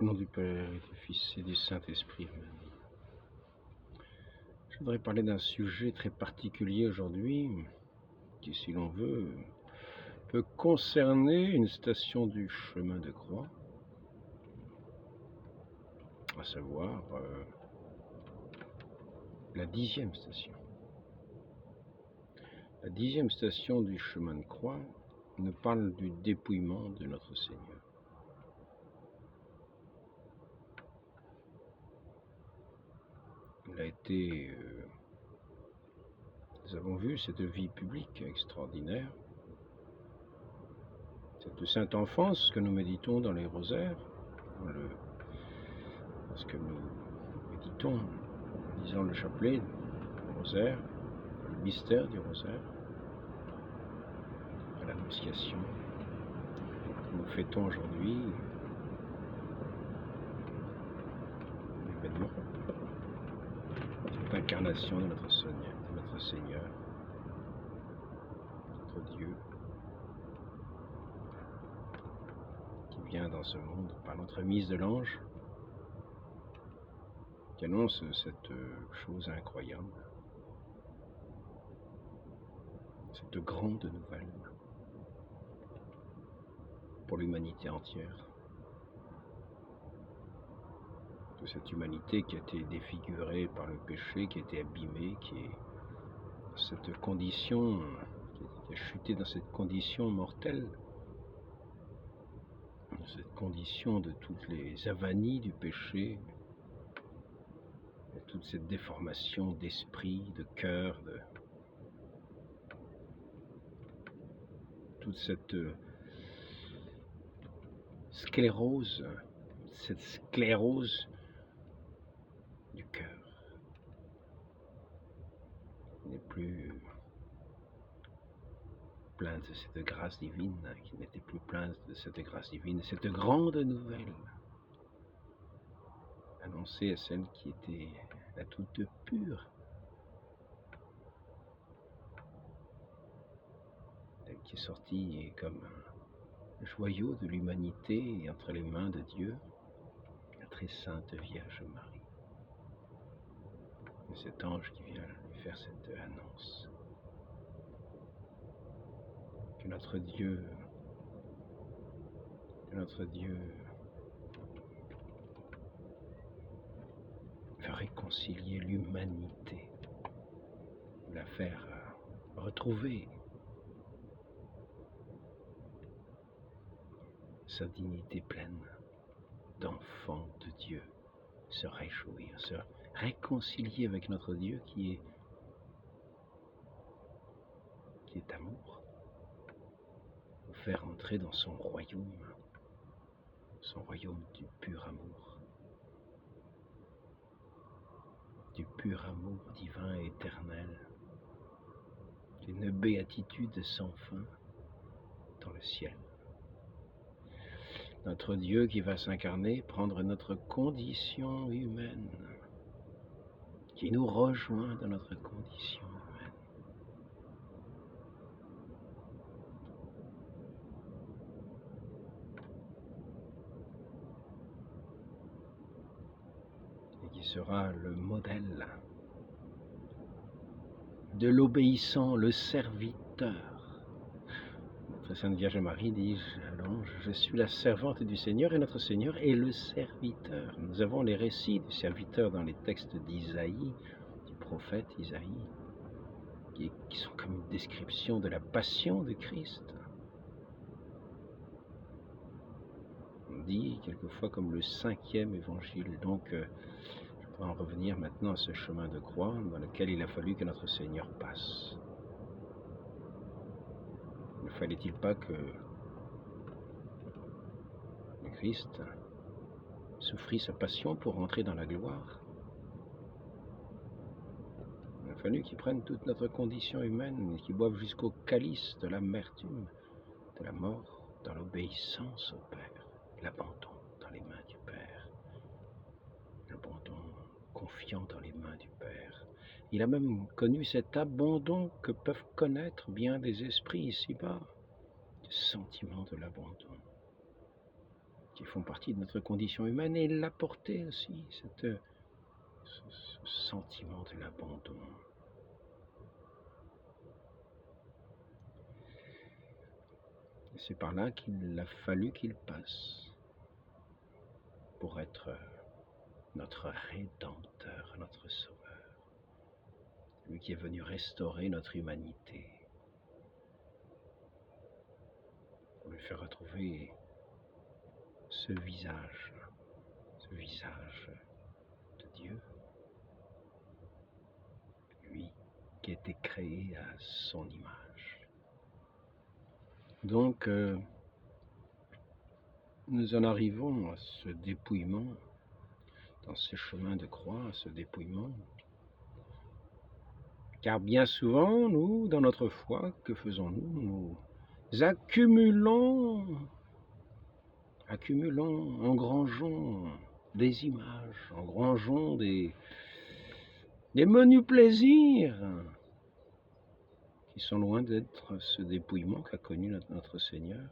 Au nom du Père et du Fils et du Saint-Esprit. Amen. Je voudrais parler d'un sujet très particulier aujourd'hui, qui, si l'on veut, peut concerner une station du chemin de croix, à savoir la 10e station. La 10e station du chemin de croix nous parle du dépouillement de notre Seigneur. Il a été, nous avons vu cette vie publique extraordinaire, cette sainte enfance que nous méditons dans les rosaires, lorsque nous méditons en lisant le chapelet, le rosaire, le mystère du rosaire, à l'Annonciation, que nous fêtons aujourd'hui, l'événement, l'incarnation de notre Seigneur, notre Dieu, qui vient dans ce monde par l'entremise de l'ange, qui annonce cette chose incroyable, cette grande nouvelle pour l'humanité entière. De cette humanité qui a été défigurée par le péché, qui a été abîmée, qui est cette condition, qui a chuté dans cette condition mortelle, dans cette condition de toutes les avanies du péché, de toute cette déformation d'esprit, de cœur, de toute cette sclérose, du cœur. Il n'est plus plein de cette grâce divine, qui n'était plus plein de cette grâce divine, cette grande nouvelle annoncée à celle qui était la toute pure, celle qui est sortie comme un joyau de l'humanité entre les mains de Dieu, la très sainte Vierge Marie. Et cet ange qui vient lui faire cette annonce. Que notre Dieu veut réconcilier l'humanité, la faire retrouver sa dignité pleine d'enfant de Dieu, se réjouir, se réconcilier avec notre Dieu qui est amour, nous faire entrer dans son royaume du pur amour divin et éternel, d'une béatitude sans fin dans le ciel. Notre Dieu qui va s'incarner, prendre notre condition humaine, qui nous rejoint dans notre condition humaine. Et qui sera le modèle de l'obéissant, le serviteur. Notre Sainte Vierge Marie dit à l'ange, je suis la servante du Seigneur et notre Seigneur est le serviteur. Nous avons les récits du serviteur dans les textes d'Isaïe, du prophète Isaïe, qui sont comme une description de la passion de Christ. On dit quelquefois comme le 5e évangile. Donc, je pourrais en revenir maintenant à ce chemin de croix dans lequel il a fallu que notre Seigneur passe. Ne fallait-il pas que Christ souffrit sa passion pour entrer dans la gloire? Il a fallu qu'il prenne toute notre condition humaine et qu'il boive jusqu'au calice de l'amertume, de la mort, dans l'obéissance au Père, l'abandon dans les mains du Père, l'abandon confiant dans les mains du Père. Il a même connu cet abandon que peuvent connaître bien des esprits ici-bas, le sentiment de l'abandon, qui font partie de notre condition humaine, et l'apporter aussi, ce sentiment de l'abandon. Et c'est par là qu'il a fallu qu'il passe pour être notre Rédempteur, notre Sauveur, lui qui est venu restaurer notre humanité, pour lui faire retrouver ce visage de Dieu, lui qui a été créé à son image. Donc, nous en arrivons à ce dépouillement, dans ce chemin de croix, à ce dépouillement. Car bien souvent, nous, dans notre foi, que faisons-nous? Nous accumulons, engrangeons des images, engrangeons des menus plaisirs qui sont loin d'être ce dépouillement qu'a connu notre Seigneur.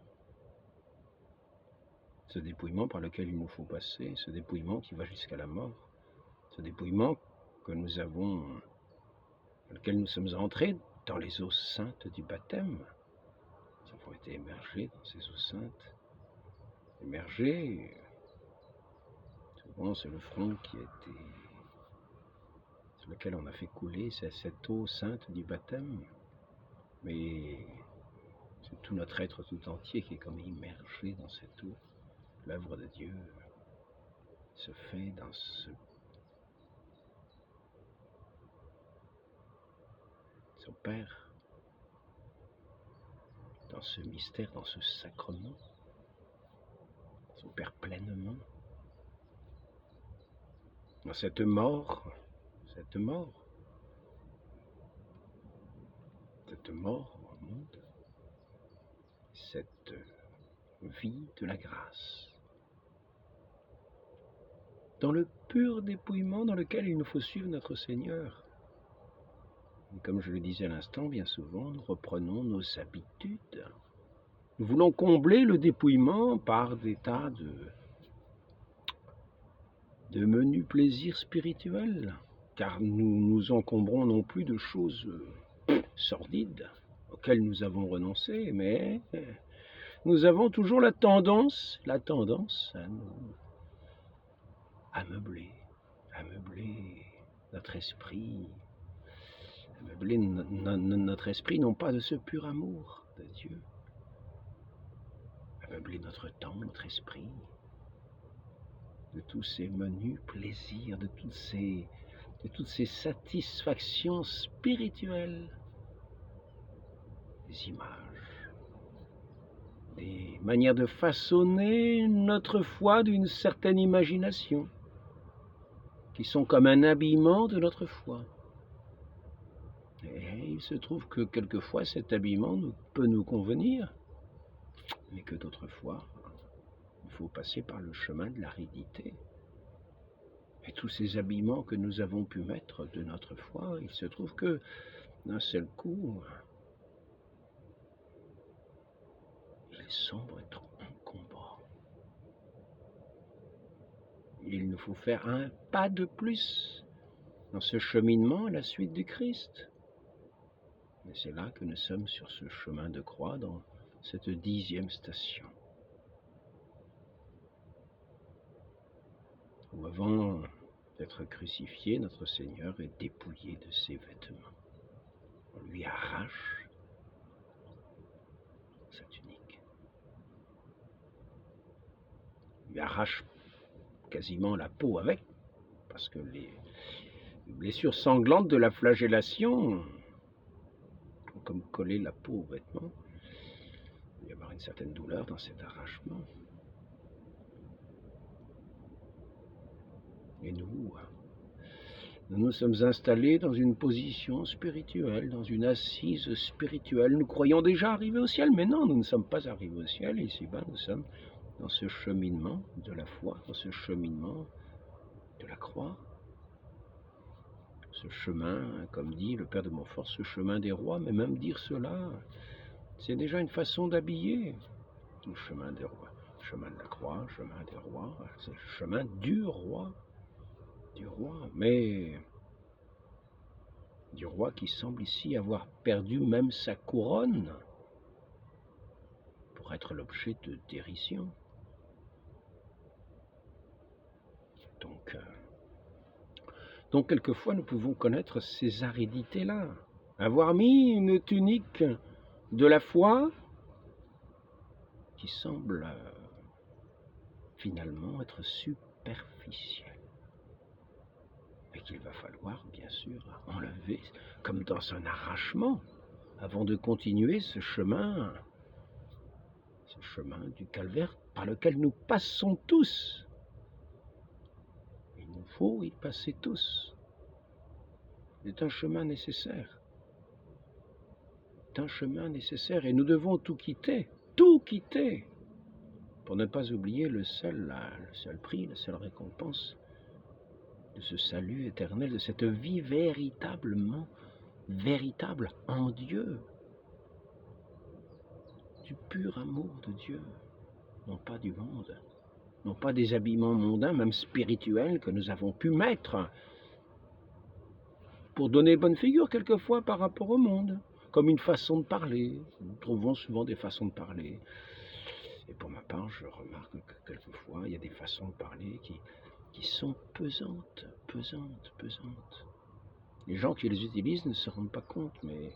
Ce dépouillement par lequel il nous faut passer, ce dépouillement qui va jusqu'à la mort, ce dépouillement dans lequel nous sommes entrés dans les eaux saintes du baptême. Nous avons été émergés dans ces eaux saintes. Émergés, souvent c'est le front sur lequel on a fait couler cette eau sainte du baptême, mais c'est tout notre être tout entier qui est comme immergé dans cette eau. L'œuvre de Dieu se fait dans s'opère dans ce mystère, dans ce sacrement, s'opère pleinement dans cette mort au monde, cette vie de la grâce, dans le pur dépouillement dans lequel il nous faut suivre notre Seigneur. Et comme je le disais à l'instant, bien souvent, nous reprenons nos habitudes. Nous voulons combler le dépouillement par des tas de menus plaisirs spirituels, car nous nous encombrons non plus de choses sordides auxquelles nous avons renoncé, mais nous avons toujours la tendance à meubler notre esprit, notre esprit, non pas de ce pur amour de Dieu, à meubler notre temps, notre esprit, de tous ces menus plaisirs, de toutes ces satisfactions spirituelles, des images, des manières de façonner notre foi d'une certaine imagination, qui sont comme un habillement de notre foi. Et il se trouve que quelquefois cet habillement peut nous convenir, mais que d'autres fois, il faut passer par le chemin de l'aridité. Et tous ces habillements que nous avons pu mettre de notre foi, il se trouve que d'un seul coup, il sombre et trop encombrant. Il nous faut faire un pas de plus dans ce cheminement à la suite du Christ. Et c'est là que nous sommes sur ce chemin de croix, dans cette 10e station, où avant d'être crucifié, notre Seigneur est dépouillé de ses vêtements. On lui arrache sa tunique. On lui arrache quasiment la peau avec, parce que les blessures sanglantes de la flagellation ont comme collé la peau aux vêtements. Il va y avoir une certaine douleur dans cet arrachement. Et nous sommes installés dans une position spirituelle, dans une assise spirituelle. Nous croyons déjà arriver au ciel, mais non, nous ne sommes pas arrivés au ciel. Ici-bas, nous sommes dans ce cheminement de la foi, dans ce cheminement de la croix. Ce chemin, comme dit le Père de Montfort, ce chemin des rois, mais même dire cela, c'est déjà une façon d'habiller le chemin des rois. chemin de la croix, chemin des rois, c'est le chemin du roi, mais du roi qui semble ici avoir perdu même sa couronne pour être l'objet de dérision. Donc quelquefois nous pouvons connaître ces aridités-là, avoir mis une tunique de la foi qui semble finalement être superficielle et qu'il va falloir bien sûr enlever comme dans un arrachement avant de continuer ce chemin du calvaire par lequel nous passons tous. Il nous faut y passer tous. C'est un chemin nécessaire. C'est un chemin nécessaire et nous devons tout quitter pour ne pas oublier le seul prix, la seule récompense de ce salut éternel, de cette vie véritable en Dieu, du pur amour de Dieu, non pas du monde, non pas des habillements mondains, même spirituels, que nous avons pu mettre pour donner bonne figure quelquefois par rapport au monde, comme une façon de parler. Nous trouvons souvent des façons de parler. Et pour ma part, je remarque que quelquefois, il y a des façons de parler qui sont pesantes. Les gens qui les utilisent ne se rendent pas compte, mais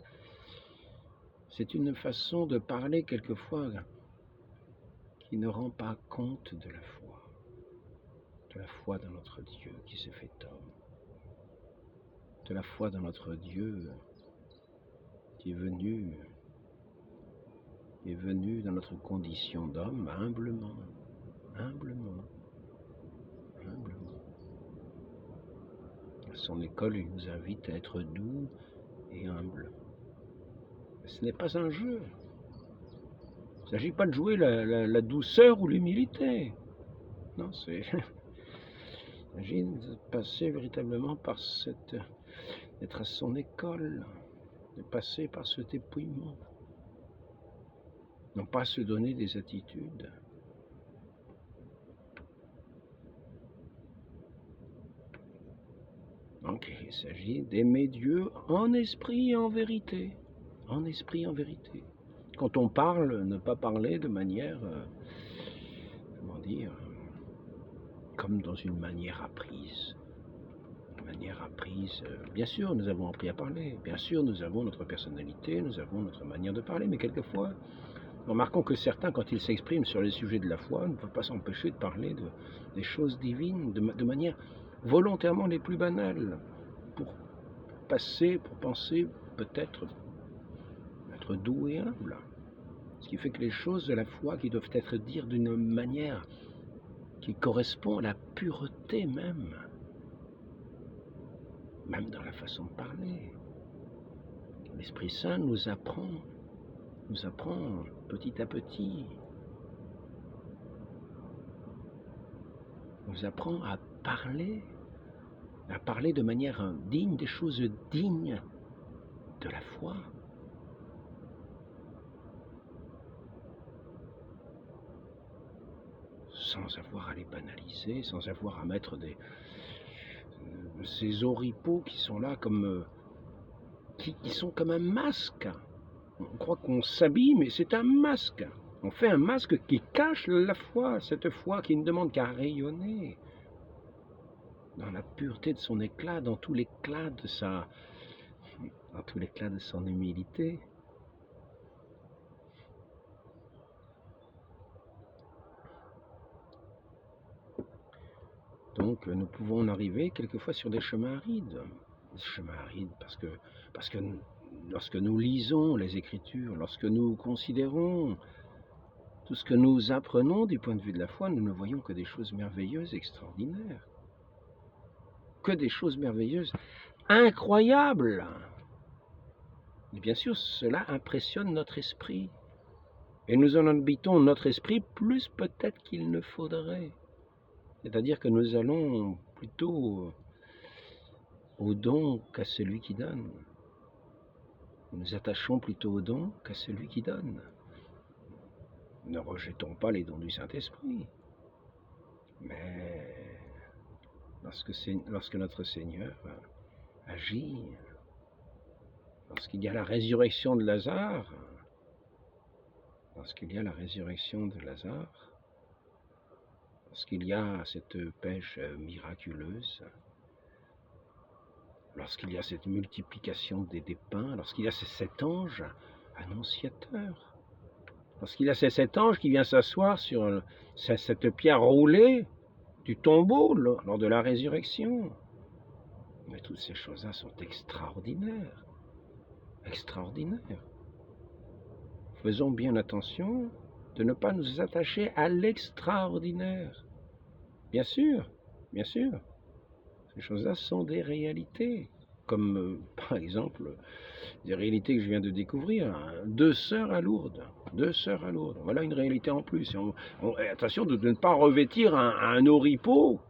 c'est une façon de parler quelquefois qui ne rend pas compte de la foi dans notre Dieu qui s'est fait homme, de la foi dans notre Dieu qui est venu dans notre condition d'homme humblement. À son école, il nous invite à être doux et humble. Ce n'est pas un jeu. Il ne s'agit pas de jouer la douceur ou l'humilité. Non, il s'agit de passer véritablement par d'être à son école, de passer par ce dépouillement. Non pas se donner des attitudes. Donc il s'agit d'aimer Dieu en esprit et en vérité. En esprit et en vérité. Quand on parle, ne pas parler de manière, comme dans une manière apprise. Bien sûr, nous avons appris à parler. Bien sûr, nous avons notre personnalité, nous avons notre manière de parler. Mais quelquefois, remarquons que certains, quand ils s'expriment sur les sujets de la foi, ne peuvent pas s'empêcher de parler des choses divines de manière volontairement les plus banales, pour penser peut-être être doux et humble. Ce qui fait que les choses de la foi qui doivent être dites d'une manière qui correspond à la pureté même dans la façon de parler. L'Esprit Saint nous apprend petit à petit, nous apprend à parler de manière digne, des choses dignes de la foi. Sans avoir à les banaliser, sans avoir à mettre ces oripeaux qui sont là comme qui sont comme un masque. On croit qu'on s'habille, mais c'est un masque. On fait un masque qui cache la foi, cette foi qui ne demande qu'à rayonner dans la pureté de son éclat, dans tout l'éclat de son humilité. Donc nous pouvons en arriver quelquefois sur des chemins arides. Parce que lorsque nous lisons les Écritures, lorsque nous considérons tout ce que nous apprenons du point de vue de la foi, nous ne voyons que des choses merveilleuses, extraordinaires. Que des choses merveilleuses, incroyables. Et bien sûr, cela impressionne notre esprit. Et nous en habitons notre esprit plus peut-être qu'il ne faudrait. C'est-à-dire que nous allons plutôt au don qu'à celui qui donne. Nous nous attachons plutôt au don qu'à celui qui donne. Ne rejetons pas les dons du Saint-Esprit. Mais lorsque notre Seigneur agit, lorsqu'il y a la résurrection de Lazare, lorsqu'il y a cette pêche miraculeuse, lorsqu'il y a cette multiplication des pains, lorsqu'il y a ces 7 anges annonciateurs, lorsqu'il y a ces 7 anges qui viennent s'asseoir sur cette pierre roulée du tombeau lors de la résurrection. Mais toutes ces choses-là sont extraordinaires. Extraordinaires. Faisons bien attention de ne pas nous attacher à l'extraordinaire. Bien sûr, ces choses-là sont des réalités, comme par exemple des réalités que je viens de découvrir, 2 sœurs à Lourdes, voilà une réalité en plus. Attention de ne pas revêtir un oripeau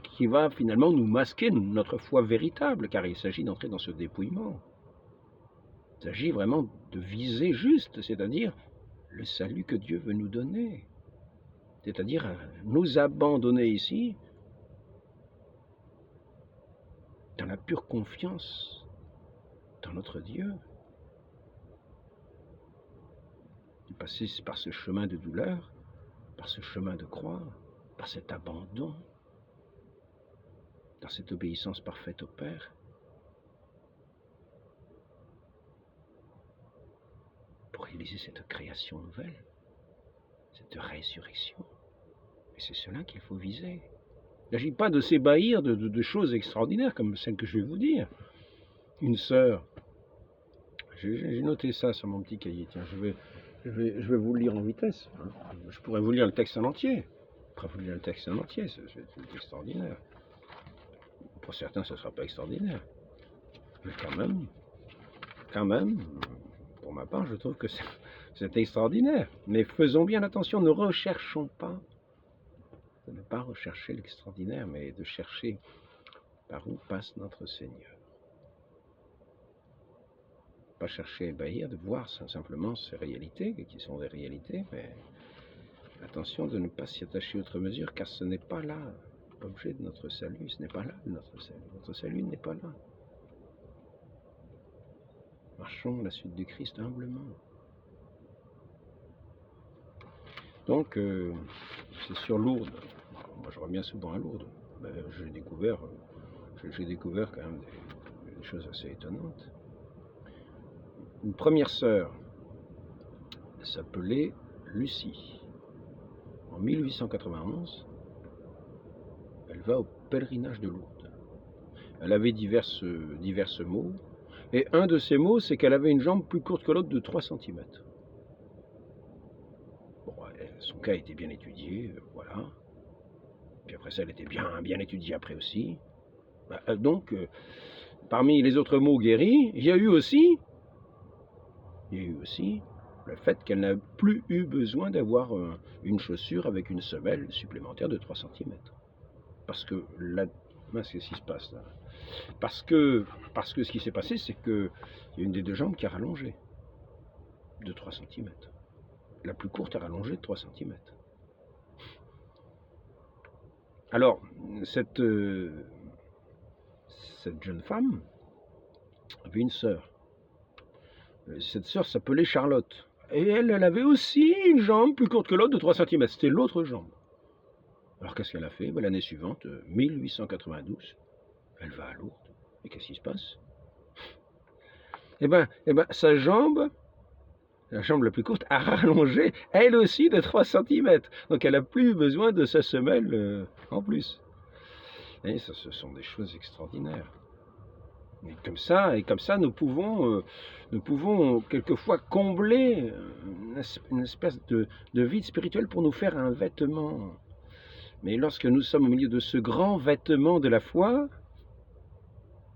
qui va finalement nous masquer notre foi véritable, car il s'agit d'entrer dans ce dépouillement. Il s'agit vraiment de viser juste, c'est-à-dire le salut que Dieu veut nous donner. C'est-à-dire nous abandonner ici dans la pure confiance dans notre Dieu. De passer par ce chemin de douleur, par ce chemin de croix, par cet abandon, dans cette obéissance parfaite au Père, pour réaliser cette création nouvelle, cette résurrection. Et c'est cela qu'il faut viser. Il ne s'agit pas de s'ébahir de choses extraordinaires comme celles que je vais vous dire. Une sœur, j'ai noté ça sur mon petit cahier, tiens, je vais vous le lire en vitesse. Je pourrais vous lire le texte en entier. C'est extraordinaire. Pour certains, ce ne sera pas extraordinaire. Mais quand même, pour ma part, je trouve que c'est extraordinaire. Mais faisons bien attention, ne recherchons pas, de ne pas rechercher l'extraordinaire, mais de chercher par où passe notre Seigneur. Pas chercher à ébahir, de voir simplement ces réalités, qui sont des réalités, mais attention de ne pas s'y attacher outre mesure, car ce n'est pas là l'objet de notre salut, ce n'est pas là notre salut. Notre salut n'est pas là. Marchons à la suite du Christ humblement. Donc, c'est sur Lourdes. Moi, je reviens souvent à Lourdes. J'ai découvert quand même des choses assez étonnantes. Une première sœur s'appelait Lucie. En 1891, elle va au pèlerinage de Lourdes. Elle avait divers maux, et un de ces maux, c'est qu'elle avait une jambe plus courte que l'autre de 3 cm. Bon, son cas était bien étudié, voilà. Puis après ça, elle était bien étudiée après aussi. Donc, parmi les autres maux guéris, il y a eu aussi le fait qu'elle n'a plus eu besoin d'avoir une chaussure avec une semelle supplémentaire de 3 cm. Parce que là, qu'est-ce qui se passe là? Parce que ce qui s'est passé, c'est qu'il y a une des 2 jambes qui a rallongé de 3 cm. La plus courte a rallongé de 3 cm. Alors, cette jeune femme avait une sœur. Cette sœur s'appelait Charlotte. Et elle avait aussi une jambe plus courte que l'autre de 3 cm. C'était l'autre jambe. Alors qu'est-ce qu'elle a fait? L'année suivante, 1892, elle va à Lourdes. Et qu'est-ce qui se passe? Eh ben, sa jambe, la jambe la plus courte, a rallongé, elle aussi, de 3 cm. Donc elle n'a plus besoin de sa semelle en plus. Et ça, ce sont des choses extraordinaires. Et comme ça, nous pouvons quelquefois combler une espèce de vide spirituel pour nous faire un vêtement. Mais lorsque nous sommes au milieu de ce grand vêtement de la foi,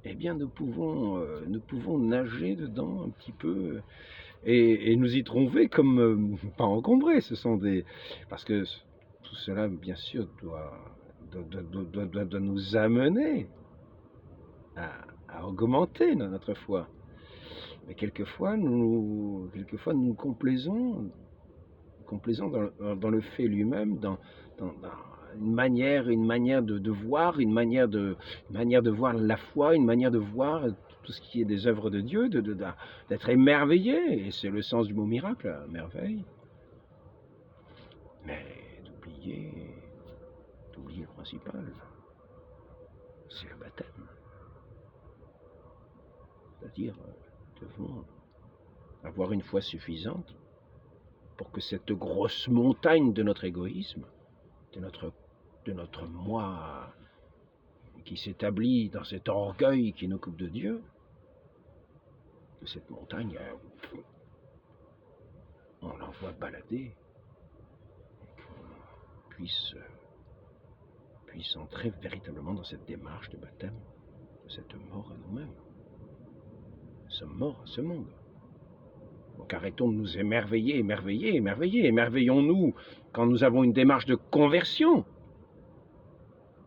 eh bien nous pouvons nager dedans un petit peu et nous y trouver comme pas encombrés. Parce que tout cela, bien sûr, doit nous amener à augmenter notre foi. Mais quelquefois nous nous complaisons complaisant dans le fait lui-même, dans une manière de voir, une manière de voir la foi, une manière de voir tout ce qui est des œuvres de Dieu, d'être émerveillé, et c'est le sens du mot miracle, la merveille. Mais d'oublier le principal, c'est le baptême. C'est-à-dire, nous devons avoir une foi suffisante pour que cette grosse montagne de notre égoïsme, de notre moi qui s'établit dans cet orgueil qui nous coupe de Dieu, que cette montagne, on l'envoie balader, et qu'on puisse entrer véritablement dans cette démarche de baptême, de cette mort à nous-mêmes. Nous sommes morts à ce monde. Donc arrêtons de nous émerveiller, émerveillons-nous quand nous avons une démarche de conversion.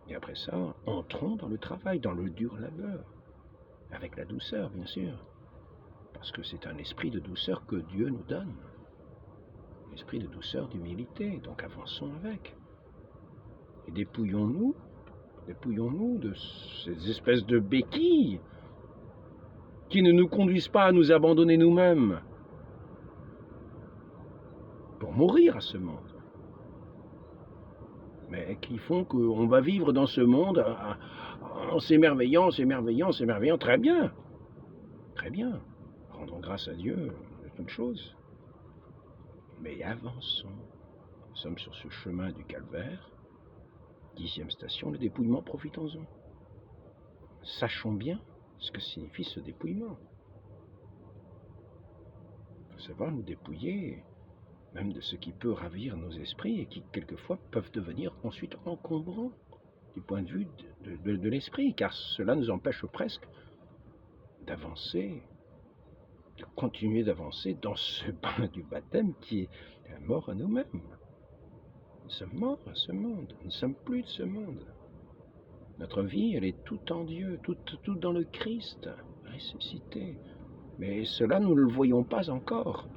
Et après ça, entrons dans le travail, dans le dur labeur, avec la douceur, bien sûr, parce que c'est un esprit de douceur que Dieu nous donne, un esprit de douceur, d'humilité, donc avançons avec. Et dépouillons-nous de ces espèces de béquilles qui ne nous conduisent pas à nous abandonner nous-mêmes pour mourir à ce monde, mais qui font qu'on va vivre dans ce monde en s'émerveillant, très bien, rendons grâce à Dieu de toutes choses, mais avançons, nous sommes sur ce chemin du calvaire, 10e station, le dépouillement, profitons-en, sachons bien ce que signifie ce dépouillement, il faut savoir nous dépouiller même de ce qui peut ravir nos esprits et qui, quelquefois, peuvent devenir ensuite encombrants du point de vue de l'esprit, car cela nous empêche presque d'avancer, de continuer d'avancer dans ce bain du baptême qui est la mort à nous-mêmes. Nous sommes morts à ce monde, nous ne sommes plus de ce monde. Notre vie, elle est toute en Dieu, tout dans le Christ, ressuscité. Mais cela, nous ne le voyons pas encore.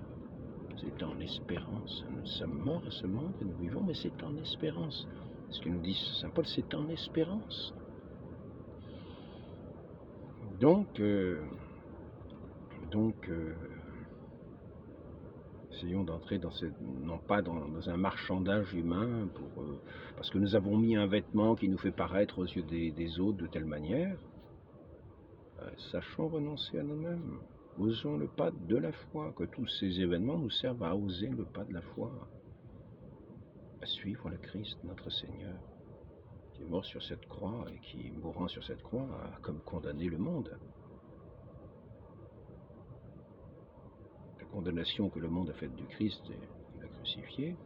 C'est en espérance. Nous sommes morts à ce monde et nous vivons, mais c'est en espérance. Ce que nous dit Saint Paul, c'est en espérance. Donc, essayons d'entrer non pas dans un marchandage humain, parce que nous avons mis un vêtement qui nous fait paraître aux yeux des autres de telle manière. Sachons renoncer à nous-mêmes. Osons le pas de la foi, que tous ces événements nous servent à oser le pas de la foi, à suivre le Christ, notre Seigneur, qui est mort sur cette croix et qui, mourant sur cette croix, a comme condamné le monde. La condamnation que le monde a faite du Christ, il l'a crucifié.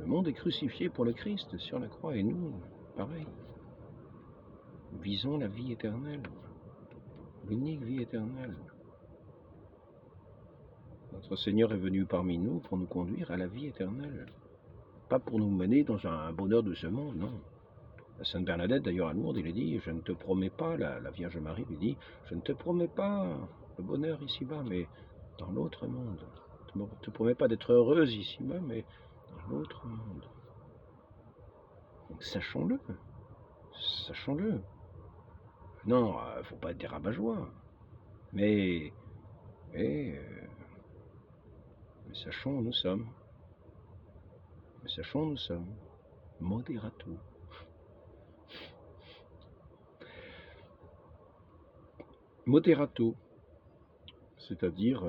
Le monde est crucifié pour le Christ sur la croix, et nous, pareil. Nous visons la vie éternelle, l'unique vie éternelle. Notre Seigneur est venu parmi nous pour nous conduire à la vie éternelle, pas pour nous mener dans un bonheur de ce monde, non. La Sainte Bernadette, d'ailleurs à Lourdes, il a dit, je ne te promets pas, la Vierge Marie lui dit, je ne te promets pas le bonheur ici-bas, mais dans l'autre monde. Je ne te promets pas d'être heureuse ici-bas, mais dans l'autre monde. Donc sachons-le. Non, il ne faut pas être des rabat-joie, mais sachons où nous sommes. Moderato. Moderato, c'est-à-dire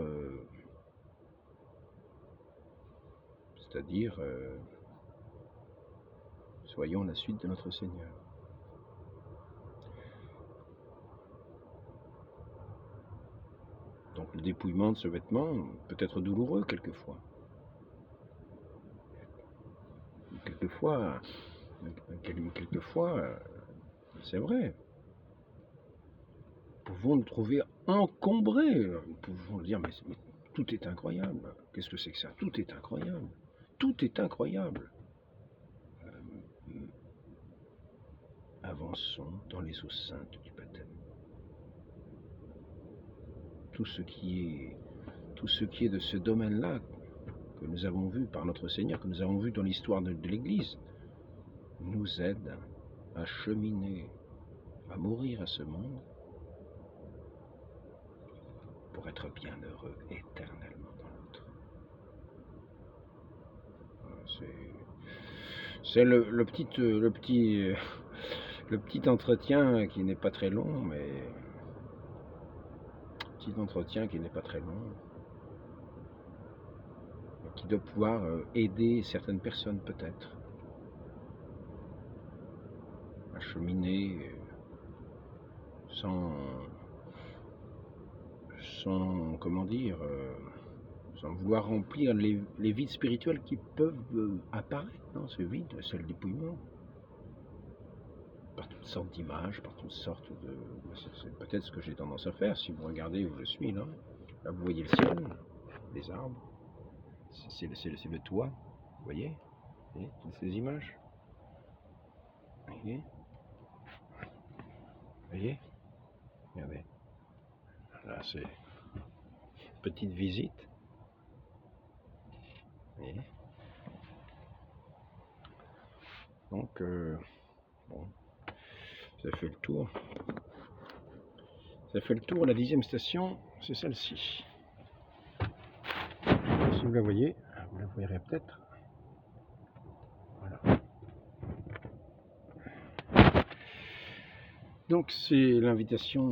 soyons la suite de notre Seigneur. Donc le dépouillement de ce vêtement peut être douloureux quelquefois. Quelquefois, c'est vrai. Nous pouvons nous trouver encombrés. Nous pouvons dire, mais tout est incroyable. Qu'est-ce que c'est que ça? Tout est incroyable. Tout est incroyable. Avançons dans les eaux saintes du baptême. Tout ce qui est de ce domaine-là, que nous avons vus par notre Seigneur, que nous avons vus dans l'histoire de l'Église, nous aide à cheminer, à mourir à ce monde, pour être bienheureux éternellement dans l'autre. C'est le petit entretien qui n'est pas très long, mais qui doit pouvoir aider certaines personnes peut-être à cheminer sans comment dire, sans vouloir remplir les vides spirituels qui peuvent apparaître dans ce vide, c'est le dépouillement. Par toutes sortes d'images, par toutes sortes de... C'est peut-être ce que j'ai tendance à faire, si vous regardez où je suis là. Là vous voyez le ciel, les arbres, c'est le toit, vous voyez toutes ces images. Vous voyez regardez. Là c'est une petite visite. Vous voyez donc, bon, ça fait le tour. Ça fait le tour. La 10e station, c'est celle-ci. Si vous la voyez, vous la verrez peut-être. Voilà. Donc c'est l'invitation